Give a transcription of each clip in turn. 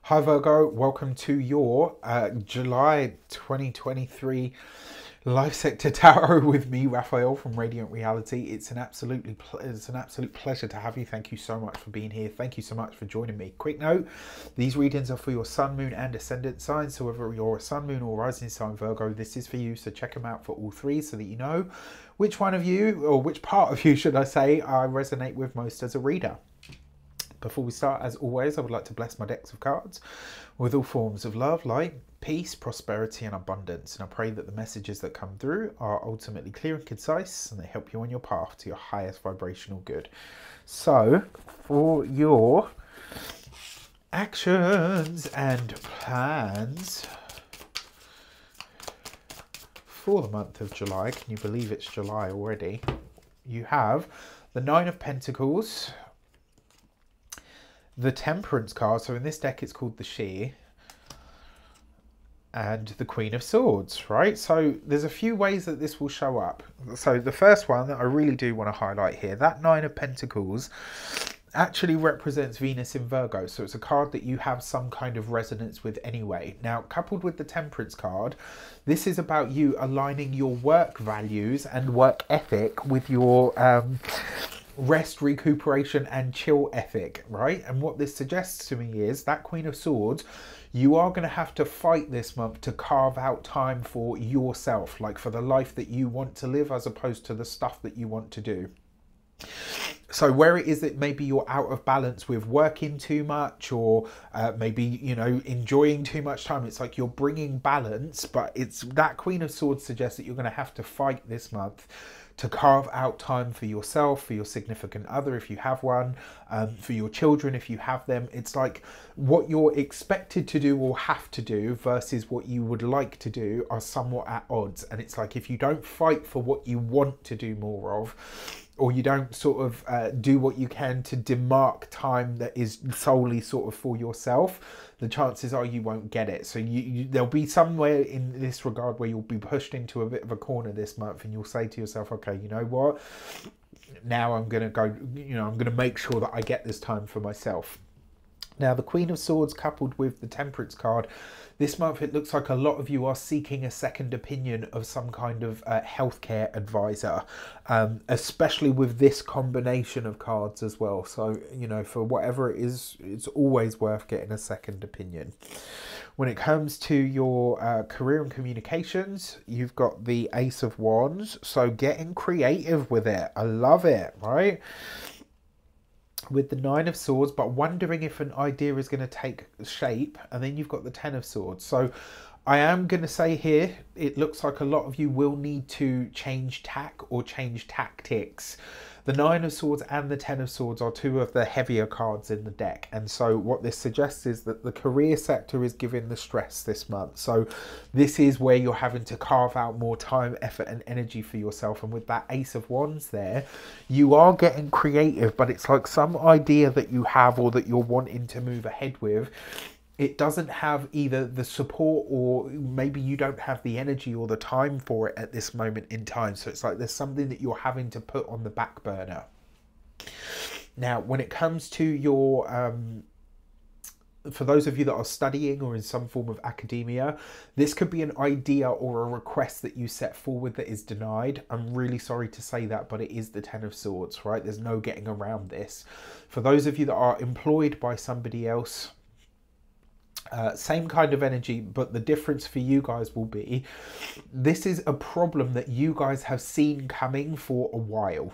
Hi Virgo, welcome to your July 2023 Life Sector Tarot with me, Raphael from Radiant Reality. It's an absolute pleasure to have you. Thank you so much for being here. Thank you so much for joining me. Quick note, these readings are for your sun, moon and ascendant signs. So whether you're a sun, moon or rising sign Virgo, this is for you. So check them out for all three so that you know which one of you, or which part of you should I say, I resonate with most as a reader. Before we start, as always, I would like to bless my decks of cards with all forms of love, light, peace, prosperity and abundance. And I pray that the messages that come through are ultimately clear and concise and they help you on your path to your highest vibrational good. So, for your actions and plans for the month of July, can you believe it's July already? You have the Nine of Pentacles, the Temperance card, so in this deck it's called the She, and the Queen of Swords, right? So there's a few ways that this will show up. So the first one that I really do want to highlight here, that Nine of Pentacles actually represents Venus in Virgo, so it's a card that you have some kind of resonance with anyway. Now, coupled with the Temperance card, this is about you aligning your work values and work ethic with your rest, recuperation and chill ethic, right? And what this suggests to me is that Queen of Swords, you are going to have to fight this month to carve out time for yourself, like for the life that you want to live as opposed to the stuff that you want to do. So where it is that maybe you're out of balance with working too much, or maybe, you know, enjoying too much time, it's like you're bringing balance, but it's that Queen of Swords suggests that you're going to have to fight this month to carve out time for yourself, for your significant other if you have one, for your children if you have them. It's like what you're expected to do or have to do versus what you would like to do are somewhat at odds. And it's like if you don't fight for what you want to do more of, or you don't sort of do what you can to demark time that is solely sort of for yourself, the chances are you won't get it. So there'll be somewhere in this regard where you'll be pushed into a bit of a corner this month and you'll say to yourself, okay, you know what? Now I'm going to go, you know, I'm going to make sure that I get this time for myself. Now, the Queen of Swords coupled with the Temperance card, this month it looks like a lot of you are seeking a second opinion of some kind of healthcare advisor, especially with this combination of cards as well. So, you know, for whatever it is, it's always worth getting a second opinion. When it comes to your career and communications, you've got the Ace of Wands. So getting creative with it. I love it, right? With the Nine of Swords, but wondering if an idea is going to take shape. And then you've got the Ten of Swords. So I am going to say here, it looks like a lot of you will need to change tack or change tactics. The Nine of Swords and the Ten of Swords are two of the heavier cards in the deck. And so what this suggests is that the career sector is giving the stress this month. So this is where you're having to carve out more time, effort and energy for yourself. And with that Ace of Wands there, you are getting creative, but it's like some idea that you have or that you're wanting to move ahead with, it doesn't have either the support or maybe you don't have the energy or the time for it at this moment in time. So it's like there's something that you're having to put on the back burner. Now, when it comes to your, for those of you that are studying or in some form of academia, this could be an idea or a request that you set forward that is denied. I'm really sorry to say that, but it is the Ten of Swords, right? There's no getting around this. For those of you that are employed by somebody else, same kind of energy, but the difference for you guys will be this is a problem that you guys have seen coming for a while,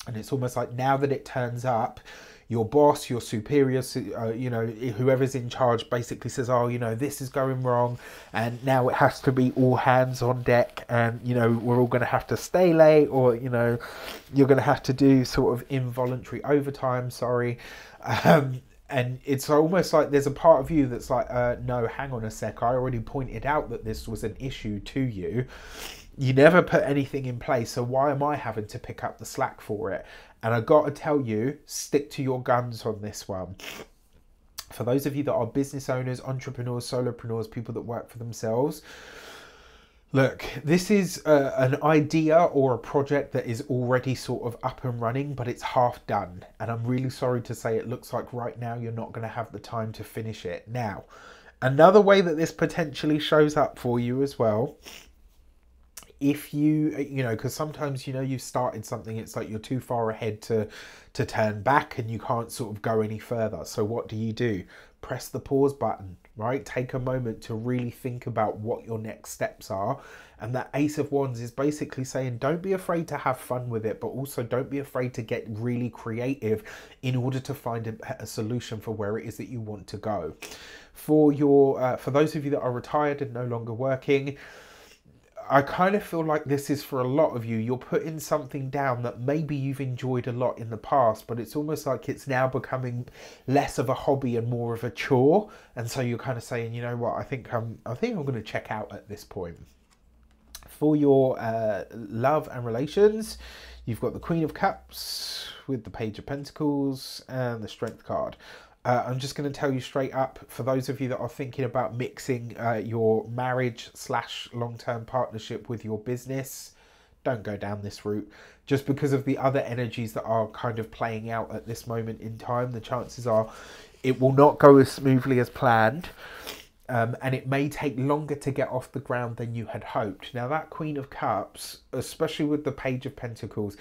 and it's almost like now that it turns up, your boss, your superiors, you know, whoever's in charge basically says, oh, you know, this is going wrong and now it has to be all hands on deck and, you know, we're all going to have to stay late, or, you know, you're going to have to do sort of involuntary overtime, sorry. And it's almost like there's a part of you that's like, no, hang on a sec. I already pointed out that this was an issue to you. You never put anything in place. So why am I having to pick up the slack for it? And I got to tell you, stick to your guns on this one. For those of you that are business owners, entrepreneurs, solopreneurs, people that work for themselves, Look, this is an idea or a project that is already sort of up and running, but it's half done. And I'm really sorry to say it looks like right now you're not going to have the time to finish it. Now, another way that this potentially shows up for you as well, if you know, because sometimes, you know, you've started something, it's like you're too far ahead to turn back and you can't sort of go any further. So what do? Press the pause button, right? Take a moment to really think about what your next steps are. And that Ace of Wands is basically saying, don't be afraid to have fun with it, but also don't be afraid to get really creative in order to find a solution for where it is that you want to go. For those of you that are retired and no longer working, I kind of feel like this is for a lot of you. You're putting something down that maybe you've enjoyed a lot in the past, but it's almost like it's now becoming less of a hobby and more of a chore. And so you're kind of saying, you know what, I think I'm going to check out at this point. For your love and relations, you've got the Queen of Cups with the Page of Pentacles and the Strength card. I'm just going to tell you straight up, for those of you that are thinking about mixing your marriage / long-term partnership with your business, don't go down this route. Just because of the other energies that are kind of playing out at this moment in time, the chances are it will not go as smoothly as planned. And it may take longer to get off the ground than you had hoped. Now that Queen of Cups, especially with the Page of Pentacles,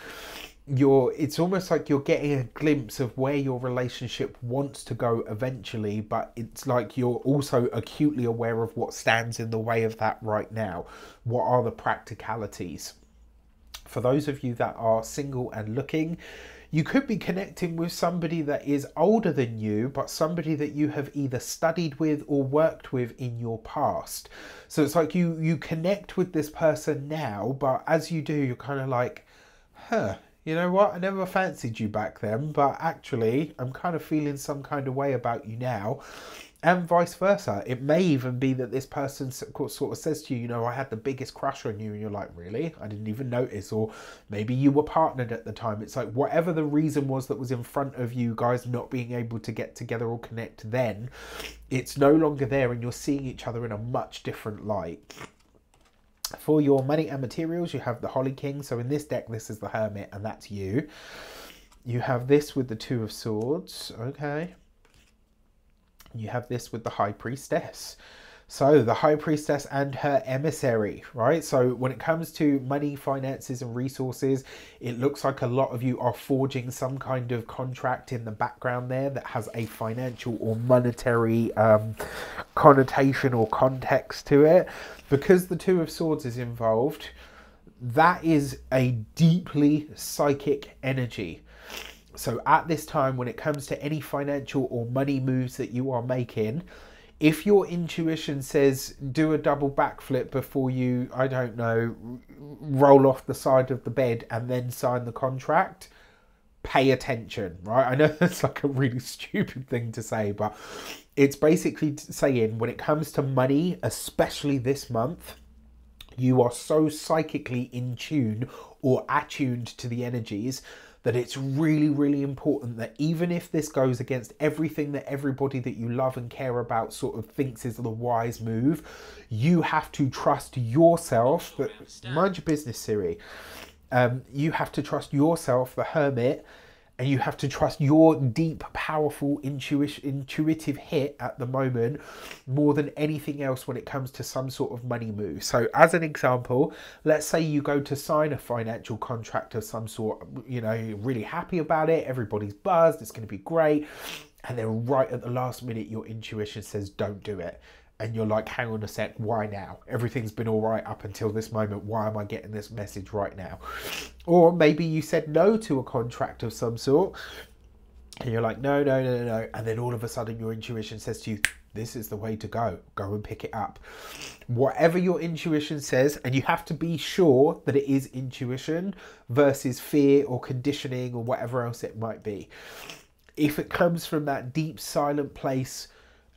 it's almost like you're getting a glimpse of where your relationship wants to go eventually, but it's like you're also acutely aware of what stands in the way of that right now. What are the practicalities? For those of you that are single and looking, you could be connecting with somebody that is older than you, but somebody that you have either studied with or worked with in your past. So it's like you connect with this person now, but as you do, you're kind of like, you know what, I never fancied you back then, but actually I'm kind of feeling some kind of way about you now. And vice versa. It may even be that this person sort of says to you, you know, I had the biggest crush on you, and you're like, really? I didn't even notice. Or maybe you were partnered at the time. It's like whatever the reason was that was in front of you guys not being able to get together or connect then, it's no longer there, and you're seeing each other in a much different light. For your money and materials, you have the Holly King. So in this deck, this is the Hermit, and that's you. You have this with the Two of Swords. Okay. You have this with the High Priestess. So the High Priestess and her emissary, right? So when it comes to money, finances and resources, it looks like a lot of you are forging some kind of contract in the background there that has a financial or monetary connotation or context to it. Because the Two of Swords is involved, that is a deeply psychic energy. So at this time, when it comes to any financial or money moves that you are making, if your intuition says do a double backflip before you, I don't know, roll off the side of the bed and then sign the contract, pay attention, right? I know that's like a really stupid thing to say, but it's basically saying when it comes to money, especially this month, you are so psychically in tune or attuned to the energies that it's really, really important that even if this goes against everything that everybody that you love and care about sort of thinks is the wise move, you have to trust yourself. But mind your business, Siri. You have to trust yourself, the Hermit, and you have to trust your deep, powerful intuitive hit at the moment more than anything else when it comes to some sort of money move. So as an example, let's say you go to sign a financial contract of some sort, you know, you're really happy about it, everybody's buzzed, it's going to be great. And then right at the last minute, your intuition says, don't do it. And you're like, hang on a sec, why now? Everything's been all right up until this moment. Why am I getting this message right now? Or maybe you said no to a contract of some sort. And you're like, no. And then all of a sudden your intuition says to you, this is the way to go. Go and pick it up. Whatever your intuition says, and you have to be sure that it is intuition versus fear or conditioning or whatever else it might be. If it comes from that deep, silent place,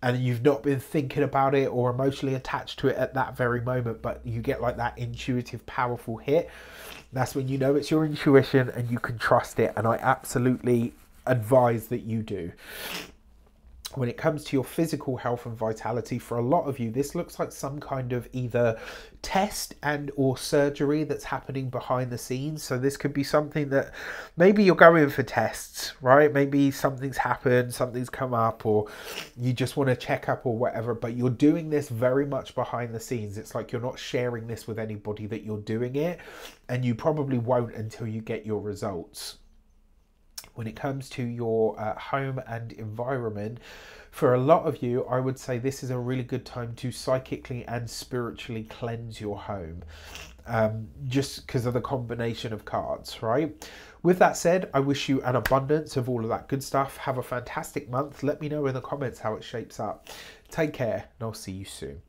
and you've not been thinking about it or emotionally attached to it at that very moment, but you get like that intuitive, powerful hit, that's when you know it's your intuition and you can trust it. And I absolutely advise that you do. When it comes to your physical health and vitality, for a lot of you, this looks like some kind of either test and or surgery that's happening behind the scenes. So this could be something that maybe you're going for tests, right? Maybe something's happened, something's come up, or you just want to check up or whatever, but you're doing this very much behind the scenes. It's like you're not sharing this with anybody that you're doing it, and you probably won't until you get your results. When it comes to your home and environment, for a lot of you, I would say this is a really good time to psychically and spiritually cleanse your home, just because of the combination of cards, right? With that said, I wish you an abundance of all of that good stuff. Have a fantastic month. Let me know in the comments how it shapes up. Take care, and I'll see you soon.